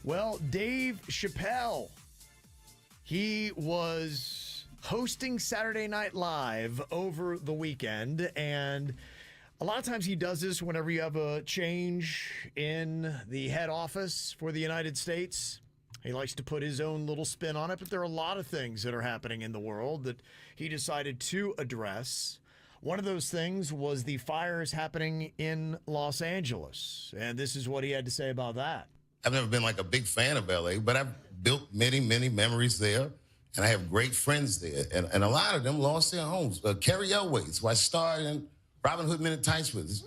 Well, Dave Chappelle, he was hosting Saturday Night Live over the weekend, and a lot of times he does this whenever you have a change in the head office for the United States. He likes to put his own little spin on it, but there are a lot of things that are happening in the world that he decided to address. One of those things was the fires happening in Los Angeles, and this is what he had to say about that. I've never been like a big fan of LA, but I've built many, many memories there, and I have great friends there, and a lot of them lost their homes. Carrie Elways, who I starred in Robin Hood Men in Tights with, his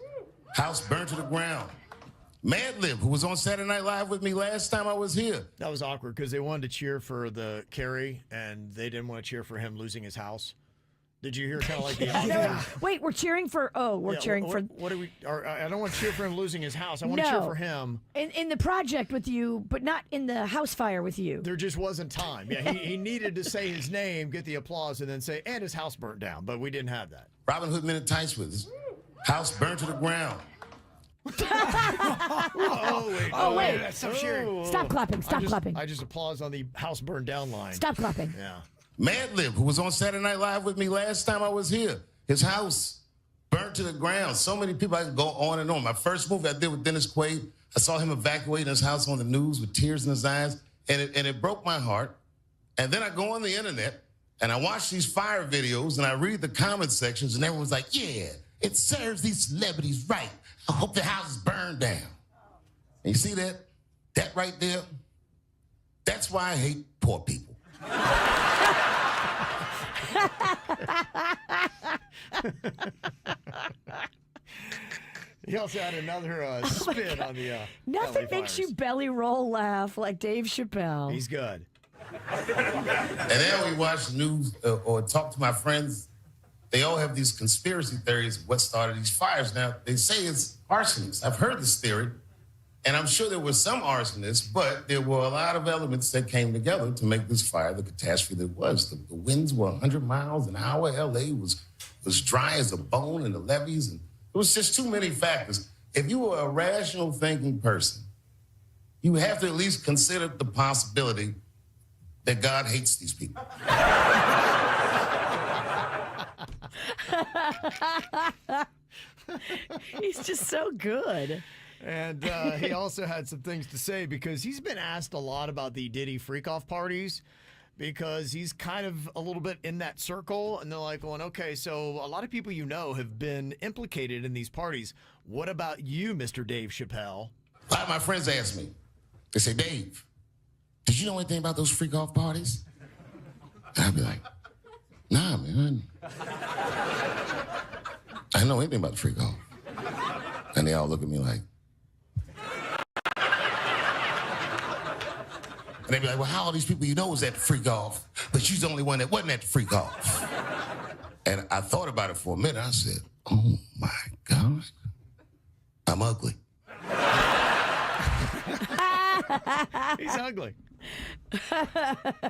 house burned to the ground. Madlib, who was on Saturday Night Live with me last time I was here. That was awkward because they wanted to cheer for the Carrie, and they didn't want to cheer for him losing his house. Did you hear kind of like the Wait, we're cheering for, cheering for... What do we, I don't want to cheer for him losing his house. I want to cheer for him. In the project with you, but not in the house fire with you. There just wasn't time. Yeah, he needed to say his name, get the applause, and then say, and his house burnt down, but we didn't have that. Robin Hood Men in Tights with, his house burned to the ground. Wait. Stop cheering. Stop clapping. Stop clapping. I just applause on the house burned down line. Stop clapping. Yeah. Madlib, who was on Saturday Night Live with me last time I was here, his house burnt to the ground. So many people, I could go on and on. My first movie I did with Dennis Quaid, I saw him evacuating his house on the news with tears in his eyes, and it broke my heart. And then I go on the internet, and I watch these fire videos, and I read the comment sections, and everyone's like, yeah, it serves these celebrities right. I hope their houses burn down. And you see that? That right there? That's why I hate poor people. He also had another spin on the Nothing LA makes fires. you belly roll laugh like Dave Chappelle. He's good. And then we watch the news or talk to my friends. They all have these conspiracy theories of what started these fires. Now, they say it's arsonists. I've heard this theory, and I'm sure there were some arsonists, but there were a lot of elements that came together to make this fire the catastrophe that it was. The winds were 100 miles an hour. LA was dry as a bone in the levees, and it was just too many factors. If you were a rational thinking person, you have to at least consider the possibility that God hates these people. He's just so good. And he also had some things to say because he's been asked a lot about the Diddy freak-off parties because he's kind of a little bit in that circle. And they're like going, okay, so a lot of people you know have been implicated in these parties. What about you, Mr. Dave Chappelle? A lot of my friends ask me, they say, Dave, did you know anything about those freak-off parties? And I'd be like, nah, man. I didn't know anything about the freak-off. And they all look at me like, and they'd be like, well, how all these people you know was at the freak-off, but she's the only one that wasn't at the freak-off. And I thought about it for a minute. I said, oh, my God, I'm ugly. He's ugly.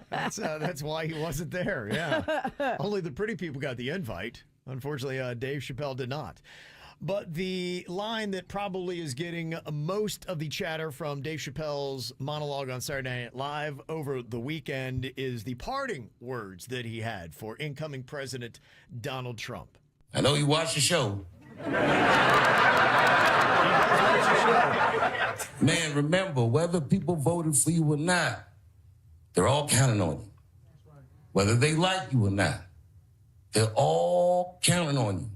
That's why he wasn't there, yeah. Only the pretty people got the invite. Unfortunately, Dave Chappelle did not. But the line that probably is getting most of the chatter from Dave Chappelle's monologue on Saturday Night Live over the weekend is the parting words that he had for incoming President Donald Trump. I know you watch the show. Man, remember, whether people voted for you or not, they're all counting on you. Whether they like you or not, they're all counting on you.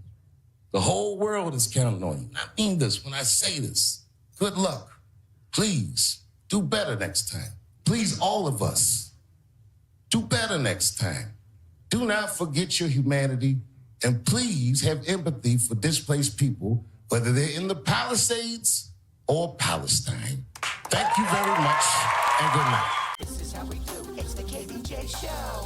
The whole world is counting on you. I mean this when I say this. Good luck. Please, do better next time. Please, all of us, do better next time. Do not forget your humanity, and please have empathy for displaced people, whether they're in the Palisades or Palestine. Thank you very much, and good night. This is how we do. It's the KBJ Show.